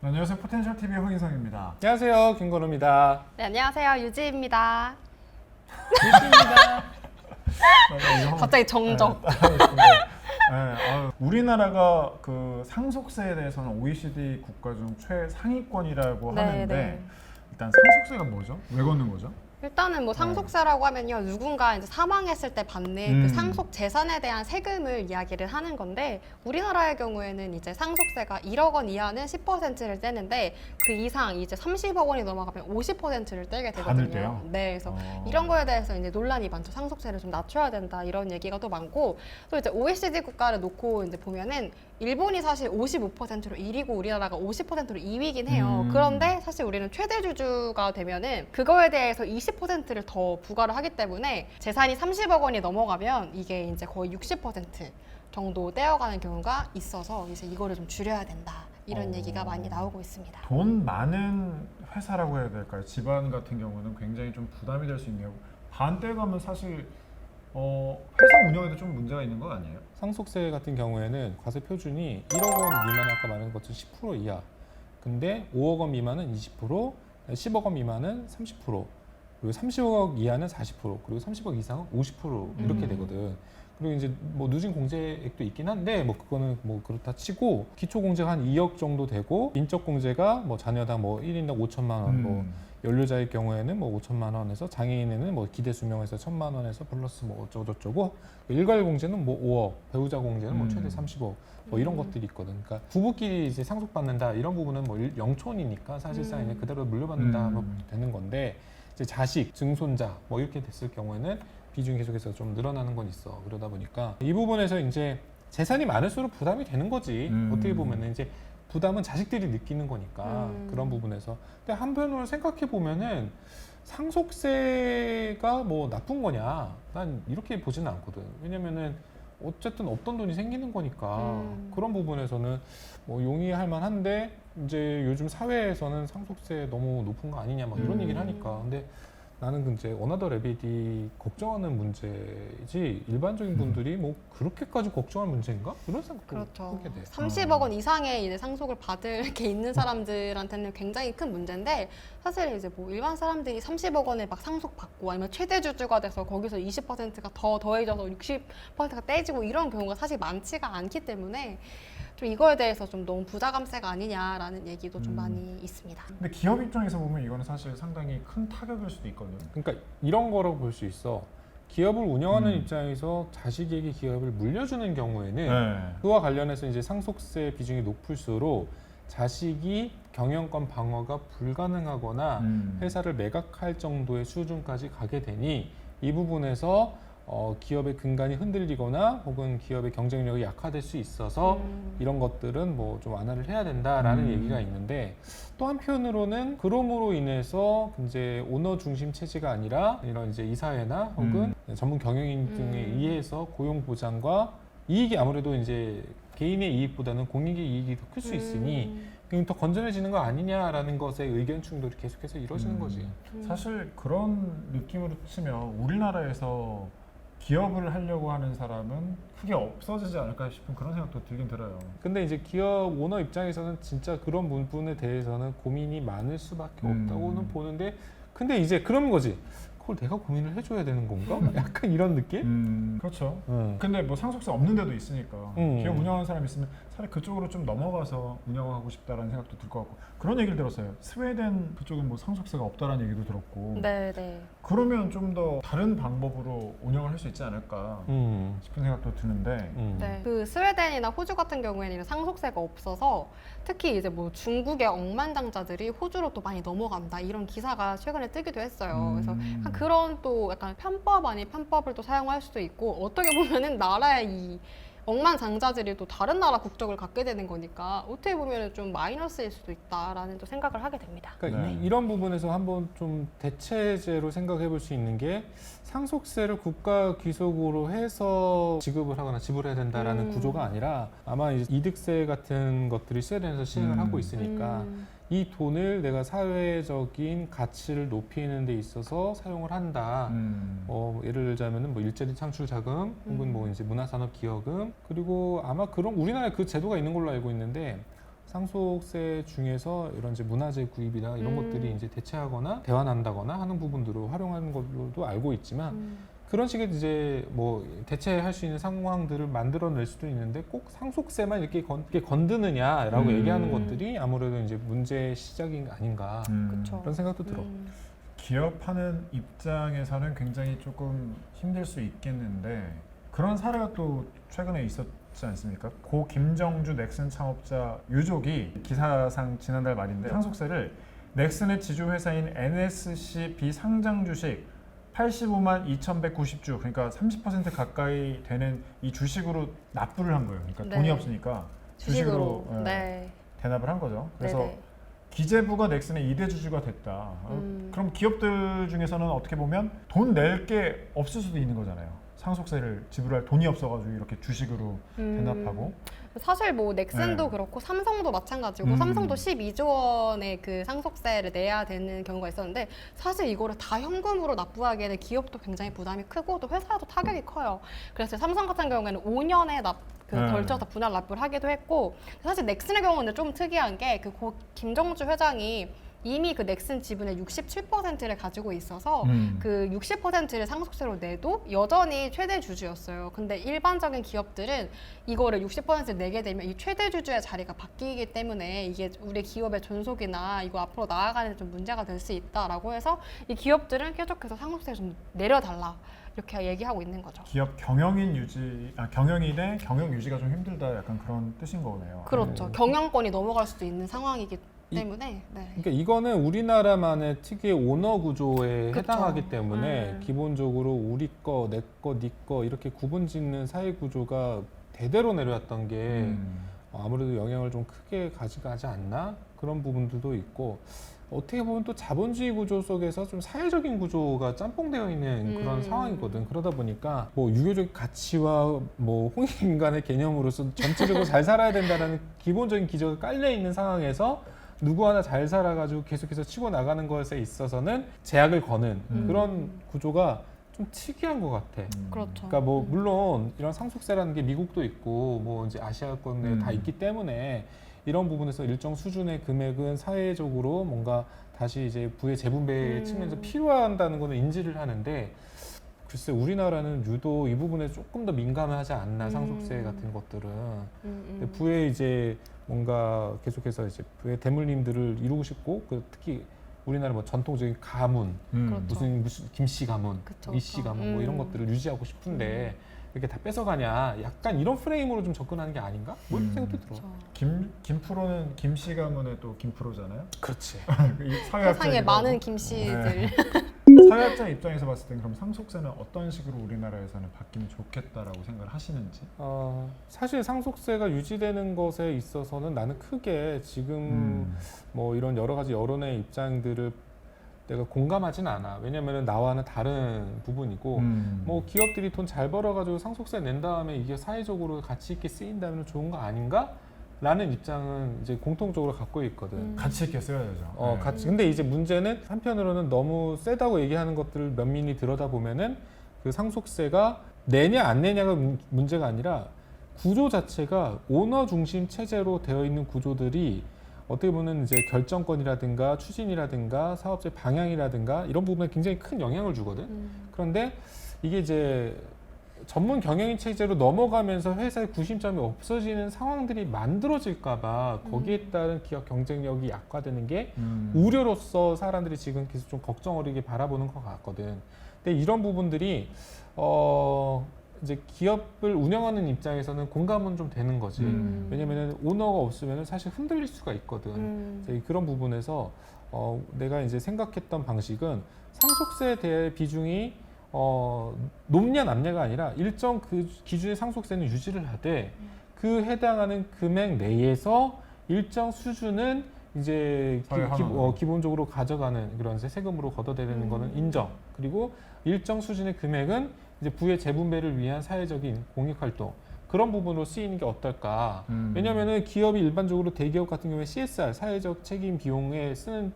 안녕하세요. 포텐셜 TV의 홍인성입니다. 안녕하세요, 김건우입니다. 네, 안녕하세요. 유지입니다. 유지입니다. 갑자기 정적. 우리나라가 그 상속세에 대해서는 OECD 국가 중 최상위권이라고 네, 하는데 네. 일단 상속세가 뭐죠? 왜 걷는 거죠? 일단은 뭐 상속세라고 하면요, 누군가 이제 사망했을 때 받는 그 상속 재산에 대한 세금을 이야기를 하는 건데, 우리나라의 경우에는 이제 상속세가 1억 원 이하는 10%를 떼는데 그 이상 이제 30억 원이 넘어가면 50%를 떼게 받을 되거든요. 때요? 네, 그래서 이런 거에 대해서 이제 논란이 많죠. 상속세를 좀 낮춰야 된다 이런 얘기가 또 많고, 또 이제 OECD 국가를 놓고 이제 보면은 일본이 사실 55%로 1위고 우리나라가 50%로 2위긴 해요. 그런데 사실 우리는 최대 주주가 되면은 그거에 대해서 20%를 더 부과를 하기 때문에 재산이 30억 원이 넘어가면 이게 이제 거의 60% 정도 떼어가는 경우가 있어서 이제 이거를 좀 줄여야 된다. 이런 얘기가 많이 나오고 있습니다. 돈 많은 회사라고 해야 될까요? 집안 같은 경우는 굉장히 좀 부담이 될 수 있네요. 반 떼가면 사실 회사 운영에도 좀 문제가 있는 거 아니에요? 상속세 같은 경우에는 과세 표준이 1억 원 미만 아까 말한 것처럼 10% 이하. 근데 5억 원 미만은 20%, 10억 원 미만은 30%, 그리고 30억 이하는 40%, 그리고 30억 이상은 50% 이렇게 되거든. 그리고 이제 뭐 누진 공제액도 있긴 한데 뭐 그거는 뭐 그렇다 치고 기초 공제가 한 2억 정도 되고 인적 공제가 뭐 자녀당 뭐 1인당 5천만 원, 뭐 연료자의 경우에는 뭐 5천만 원에서 장애인에는 뭐 기대 수명에서 1,000만 원에서 플러스 뭐 어쩌고저쩌고 일괄 공제는 뭐 5억, 배우자 공제는 뭐 최대 30억 뭐 이런 것들이 있거든. 그러니까 부부끼리 이제 상속받는다 이런 부분은 뭐 영촌이니까 사실상 이제 그대로 물려받는다 하면 되는 건데 이제 자식, 증손자 뭐 이렇게 됐을 경우에는 비중이 계속해서 좀 늘어나는 건 있어. 그러다 보니까 이 부분에서 이제 재산이 많을수록 부담이 되는 거지. 어떻게 보면은 이제 부담은 자식들이 느끼는 거니까 그런 부분에서. 근데 한편으로 생각해 보면은 상속세가 뭐 나쁜 거냐? 난 이렇게 보지는 않거든. 왜냐면은 어쨌든 없던 돈이 생기는 거니까 그런 부분에서는 뭐 용이할 만한데 이제 요즘 사회에서는 상속세 너무 높은 거 아니냐 막 이런 얘기를 하니까. 근데 나는 이제 어나더 레빗이 걱정하는 문제지 일반적인 분들이 뭐 그렇게까지 걱정할 문제인가? 이런 생각도 그렇죠. 하게 돼. 30억 원 이상의 이제 상속을 받을 게 있는 사람들한테는 굉장히 큰 문제인데, 사실 이제 뭐 일반 사람들이 30억 원을 막 상속받고 아니면 최대 주주가 돼서 거기서 20%가 더 더해져서 60%가 떼지고 이런 경우가 사실 많지가 않기 때문에 좀 이거에 대해서 좀 너무 부자감세가 아니냐라는 얘기도 좀 많이 있습니다. 근데 기업 입장에서 보면 이거는 사실 상당히 큰 타격일 수도 있거든요. 그러니까 이런 거라고 볼 수 있어. 기업을 운영하는 입장에서 자식에게 기업을 물려주는 경우에는 그와 관련해서 이제 상속세 비중이 높을수록 자식이 경영권 방어가 불가능하거나 회사를 매각할 정도의 수준까지 가게 되니 이 부분에서 기업의 근간이 흔들리거나 혹은 기업의 경쟁력이 약화될 수 있어서 이런 것들은 뭐 좀 완화를 해야 된다라는 얘기가 있는데, 또 한편으로는 그럼으로 인해서 이제 오너 중심 체제가 아니라 이런 이제 이사회나 혹은 전문 경영인 등에 의해서 고용 보장과 이익이 아무래도 이제 개인의 이익보다는 공익의 이익이 더 클 수 있으니 더 건전해지는 거 아니냐라는 것에 의견 충돌이 계속해서 이루어지는 거지. 사실 그런 느낌으로 치면 우리나라에서 기업을 하려고 하는 사람은 크게 없어지지 않을까 싶은 그런 생각도 들긴 들어요. 근데 이제 기업 오너 입장에서는 진짜 그런 부분에 대해서는 고민이 많을 수밖에 없다고는 보는데, 근데 이제 그런 거지. 그걸 내가 고민을 해줘야 되는 건가? 약간 이런 느낌? 그렇죠. 근데 뭐 상속세 없는 데도 있으니까 기업 운영하는 사람이 있으면 차라리 그쪽으로 좀 넘어가서 운영하고 싶다라는 생각도 들 것 같고, 그런 얘기를 들었어요. 스웨덴 그쪽은 뭐 상속세가 없다라는 얘기도 들었고. 네, 네. 그러면 좀 더 다른 방법으로 운영을 할 수 있지 않을까 싶은 생각도 드는데. 네. 그 스웨덴이나 호주 같은 경우에는 상속세가 없어서 특히 이제 뭐 중국의 억만장자들이 호주로 또 많이 넘어간다 이런 기사가 최근에 뜨기도 했어요. 그래서 약간 그런 또 약간 편법 아닌 편법을 또 사용할 수도 있고, 어떻게 보면은 나라의 이 억만장자들이 또 다른 나라 국적을 갖게 되는 거니까 어떻게 보면 좀 마이너스일 수도 있다라는 또 생각을 하게 됩니다. 그러니까 이런 부분에서 한번 좀 대체제로 생각해 볼 수 있는 게, 상속세를 국가 귀속으로 해서 지급을 하거나 지불해야 된다라는 구조가 아니라 아마 이제 이득세 같은 것들이 스웨덴에서 시행을 하고 있으니까 이 돈을 내가 사회적인 가치를 높이는 데 있어서 사용을 한다. 예를 들자면은 뭐 일자리 창출 자금, 혹은 뭐 이제 문화산업 기여금, 그리고 아마 그런 우리나라에 그 제도가 있는 걸로 알고 있는데 상속세 중에서 이런 이제 문화재 구입이나 이런 것들이 이제 대체하거나 대환한다거나 하는 부분들을 활용하는 것도 알고 있지만 그런 식의 이제 뭐 대체할 수 있는 상황들을 만들어낼 수도 있는데 꼭 상속세만 이렇게 건드느냐라고 얘기하는 것들이 아무래도 이제 문제의 시작인 게 아닌가 그쵸. 그런 생각도 들어. 기업하는 입장에서는 굉장히 조금 힘들 수 있겠는데 그런 사례가 또 최근에 있었지 않습니까? 고 김정주 넥슨 창업자 유족이 기사상 지난달 말인데 상속세를 넥슨의 지주회사인 NSC 비상장 주식 85만 2,190주 그러니까 30% 가까이 되는 이 주식으로 납부를 한 거예요. 그러니까 네. 돈이 없으니까 주식으로 네. 대납을 한 거죠. 그래서 네네. 기재부가 넥슨의 2대 주주가 됐다. 그럼 기업들 중에서는 어떻게 보면 돈 낼 게 없을 수도 있는 거잖아요. 상속세를 지불할 돈이 없어가지고 이렇게 주식으로 대납하고. 사실 뭐 넥슨도 네. 그렇고 삼성도 마찬가지고 삼성도 12조 원의 그 상속세를 내야 되는 경우가 있었는데 사실 이거를 다 현금으로 납부하기에는 기업도 굉장히 부담이 크고 또 회사도 타격이 커요. 그래서 삼성 같은 경우에는 5년에 걸쳐서 분할 납부를 하기도 했고 사실 넥슨의 경우는 좀 특이한 게 그 김정주 회장이 이미 그 넥슨 지분의 67%를 가지고 있어서 그 60%를 상속세로 내도 여전히 최대 주주였어요. 근데 일반적인 기업들은 이거를 60%를 내게 되면 이 최대 주주의 자리가 바뀌기 때문에 이게 우리 기업의 존속이나 이거 앞으로 나아가는 데 좀 문제가 될 수 있다라고 해서 이 기업들은 계속해서 상속세를 좀 내려달라. 이렇게 얘기하고 있는 거죠. 기업 경영인 유지, 경영인의 경영 유지가 좀 힘들다 약간 그런 뜻인 거네요. 그렇죠. 경영권이 넘어갈 수도 있는 상황이기 때문에. 네. 그러니까 이거는 우리나라만의 특유의 오너 구조에 그쵸. 해당하기 때문에 기본적으로 우리 거, 내 거, 네 거 이렇게 구분짓는 사회 구조가 대대로 내려왔던 게 아무래도 영향을 좀 크게 가져가지 않나 그런 부분들도 있고 어떻게 보면 또 자본주의 구조 속에서 좀 사회적인 구조가 짬뽕되어 있는 그런 상황이거든. 그러다 보니까 뭐 유교적 가치와 뭐 홍익인간의 개념으로서 전체적으로 잘 살아야 된다는 기본적인 기저가 깔려 있는 상황에서 누구 하나 잘 살아가지고 계속해서 치고 나가는 것에 있어서는 제약을 거는 그런 구조가 좀 특이한 것 같아. 그렇죠. 그러니까 뭐 물론 이런 상속세라는 게 미국도 있고 뭐 이제 아시아권에 다 있기 때문에 이런 부분에서 일정 수준의 금액은 사회적으로 뭔가 다시 이제 부의 재분배 측면에서 필요한다는 거는 인지를 하는데 글쎄 우리나라는 유독 이 부분에 조금 더 민감하지 않나 상속세 같은 것들은 근데 부의 이제 뭔가 계속해서 이제 부의 대물림들을 이루고 싶고 그 특히 우리나라 뭐 전통적인 가문 무슨 김씨 가문, 그쵸, 이씨 그쵸. 가문 뭐 이런 것들을 유지하고 싶은데 이렇게 다 뺏어가냐 약간 이런 프레임으로 좀 접근하는 게 아닌가? 뭐 이런 생각도 들어. 그렇죠. 김프로는 김씨 가문의 또 김프로잖아요. 그렇지. 이 세상에 많은 김씨들. 네. 사회학자 입장에서 봤을 땐 그럼 상속세는 어떤 식으로 우리나라에서는 바뀌면 좋겠다라고 생각을 하시는지? 사실 상속세가 유지되는 것에 있어서는 나는 크게 지금 뭐 이런 여러 가지 여론의 입장들을 내가 공감하진 않아. 왜냐면은 나와는 다른 부분이고 뭐 기업들이 돈 잘 벌어가지고 상속세 낸 다음에 이게 사회적으로 가치 있게 쓰인다면 좋은 거 아닌가? 라는 입장은 이제 공통적으로 갖고 있거든. 가치 있게 써야죠. 같이. 근데 이제 문제는 한편으로는 너무 세다고 얘기하는 것들을 면밀히 들여다보면은 그 상속세가 내냐 안 내냐가 문제가 아니라 구조 자체가 오너 중심 체제로 되어 있는 구조들이 어떻게 보면 이제 결정권이라든가 추진이라든가 사업의 방향이라든가 이런 부분에 굉장히 큰 영향을 주거든. 그런데 이게 이제 전문 경영인 체제로 넘어가면서 회사의 구심점이 없어지는 상황들이 만들어질까봐 거기에 따른 기업 경쟁력이 약화되는 게 우려로서 사람들이 지금 계속 좀 걱정 어리게 바라보는 것 같거든. 근데 이런 부분들이 이제 기업을 운영하는 입장에서는 공감은 좀 되는 거지. 왜냐면은 오너가 없으면 사실 흔들릴 수가 있거든. 이제 그런 부분에서 내가 이제 생각했던 방식은 상속세에 대해 비중이 높냐 낮냐가 아니라 일정 그 기준의 상속세는 유지를 하되 그 해당하는 금액 내에서 일정 수준은 이제 기본적으로 가져가는 그런 세금으로 걷어내는 거는 인정. 그리고 일정 수준의 금액은 이제 부의 재분배를 위한 사회적인 공익활동 그런 부분으로 쓰이는 게 어떨까? 왜냐하면은 기업이 일반적으로 대기업 같은 경우에 CSR 사회적 책임 비용에 쓰는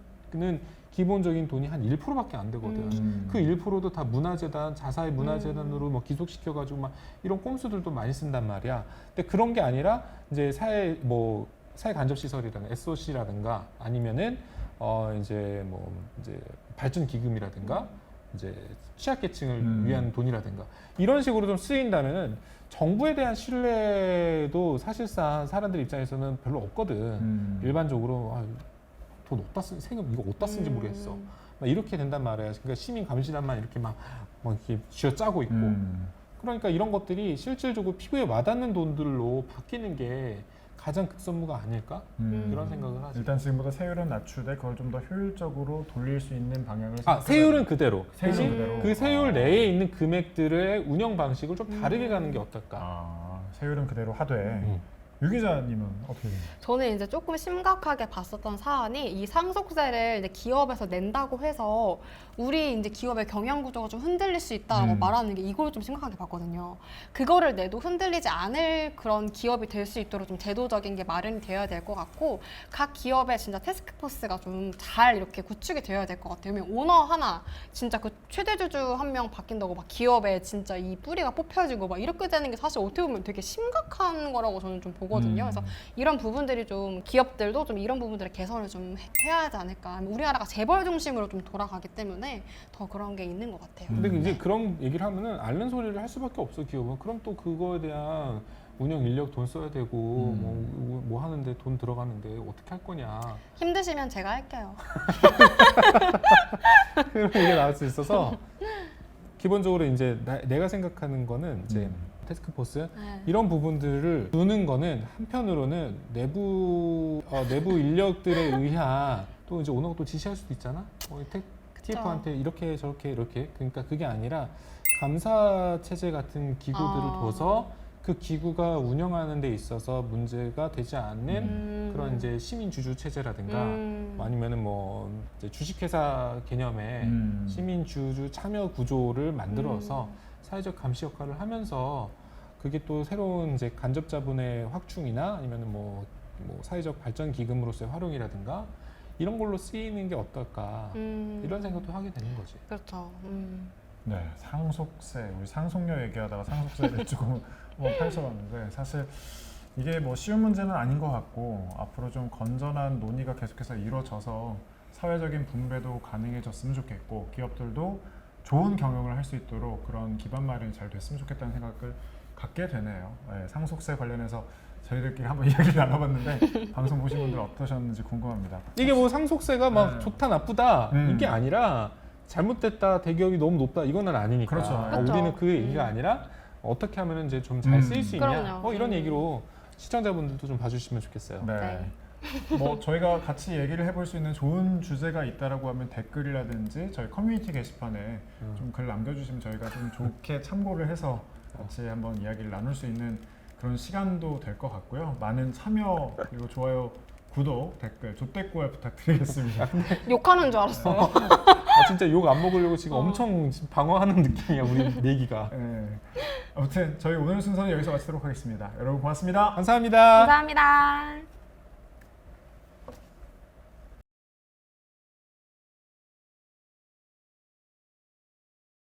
기본적인 돈이 한 1%밖에 안 되거든. 그 1%도 다 문화재단, 자사의 문화재단으로 뭐 기속시켜가지고 막 이런 꼼수들도 많이 쓴단 말이야. 근데 그런 게 아니라 이제 사회 뭐 사회 간접 시설이라는 SOC라든가 아니면은 이제 발전 기금이라든가 이제 취약계층을 위한 돈이라든가 이런 식으로 좀 쓰인다면은 정부에 대한 신뢰도 사실상 사람들 입장에서는 별로 없거든. 일반적으로 돈 어디다 쓴 세금 이거 어디다 쓴지 모르겠어. 막 이렇게 된단 말이야. 그러니까 시민 감시단만 이렇게 막 이렇게 쥐어짜고 있고. 그러니까 이런 것들이 실질적으로 피부에 와닿는 돈들로 바뀌는 게 가장 급선무가 아닐까? 그런 생각을 하죠. 일단 지금보다 세율은 낮추되 그걸 좀 더 효율적으로 돌릴 수 있는 방향을 세율은 그대로. 세율은 대신 그대로. 그 세율 내에 있는 금액들의 운영 방식을 좀 다르게 가는 게 어떨까? 세율은 그대로 하되 유 기자님은 어떻게 됩니까? 저는 이제 조금 심각하게 봤었던 사안이 이 상속세를 이제 기업에서 낸다고 해서 우리 이제 기업의 경영 구조가 좀 흔들릴 수 있다라고 말하는 게 이걸 좀 심각하게 봤거든요. 그거를 내도 흔들리지 않을 그런 기업이 될 수 있도록 좀 제도적인 게 마련이 되어야 될 것 같고 각 기업의 진짜 태스크포스가 좀 잘 이렇게 구축이 되어야 될 것 같아요. 왜냐면 오너 하나 진짜 그 최대 주주 한 명 바뀐다고 막 기업에 진짜 이 뿌리가 뽑혀지고 막 이렇게 되는 게 사실 어떻게 보면 되게 심각한 거라고 저는 좀 보거든요. 그래서 이런 부분들이 좀 기업들도 좀 이런 부분들의 개선을 좀 해야 하지 않을까. 우리나라가 재벌 중심으로 좀 돌아가기 때문에 더 그런 게 있는 것 같아요. 근데 이제 그런 얘기를 하면은 앓는 소리를 할 수밖에 없어 기업은. 그럼 또 그거에 대한 운영 인력 돈 써야 되고 뭐 하는데 돈 들어가는데 어떻게 할 거냐. 힘드시면 제가 할게요. 그런 얘기가 나올 수 있어서 기본적으로 이제 내가 생각하는 거는 이제 태스크포스 이런 부분들을 두는 거는 한편으로는 내부 인력들에 의한 또 이제 오너가 또 지시할 수도 있잖아. TF한테 이렇게 저렇게 그러니까 그게 아니라 감사 체제 같은 기구들을 둬서 그 기구가 운영하는 데 있어서 문제가 되지 않는 그런 이제 시민 주주 체제라든가 아니면은 뭐 이제 주식회사 개념의 시민 주주 참여 구조를 만들어서 사회적 감시 역할을 하면서 그게 또 새로운 이제 간접 자본의 확충이나 아니면은 뭐 사회적 발전 기금으로서의 활용이라든가 이런 걸로 쓰이는 게 어떨까 이런 생각도 하게 되는 거지. 그렇죠. 네, 상속세 우리 상속료 얘기하다가 상속세를 조금 펼쳐봤는데 사실 이게 뭐 쉬운 문제는 아닌 것 같고 앞으로 좀 건전한 논의가 계속해서 이루어져서 사회적인 분배도 가능해졌으면 좋겠고 기업들도 좋은 경영을 할 수 있도록 그런 기반 마련이 잘 됐으면 좋겠다는 생각을 갖게 되네요. 네, 상속세 관련해서 저희들끼리 한번 이야기를 나눠봤는데 방송 보신 분들 어떠셨는지 궁금합니다. 이게 뭐 상속세가 막 네. 좋다 나쁘다 이게 아니라 잘못됐다 대기업이 너무 높다 이거는 아니니까. 그렇죠. 그렇죠. 우리는 그 얘기가 아니라 어떻게 하면 이제 좀 잘 쓰일 수 있냐 그럼요. 이런 얘기로 시청자분들도 좀 봐주시면 좋겠어요. 네. 뭐 저희가 같이 얘기를 해볼 수 있는 좋은 주제가 있다라고 하면 댓글이라든지 저희 커뮤니티 게시판에 좀 글 남겨주시면 저희가 좀 좋게 참고를 해서 같이 한번 이야기를 나눌 수 있는 그런 시간도 될 것 같고요. 많은 참여 그리고 좋아요, 구독, 댓글, 조댓글 부탁드리겠습니다. 욕하는 줄 알았어요. 진짜 욕 안 먹으려고 지금 엄청 지금 방어하는 느낌이야 우리 내기가. 네. 아무튼 저희 오늘 순서는 여기서 마치도록 하겠습니다. 여러분 고맙습니다. 감사합니다. 감사합니다.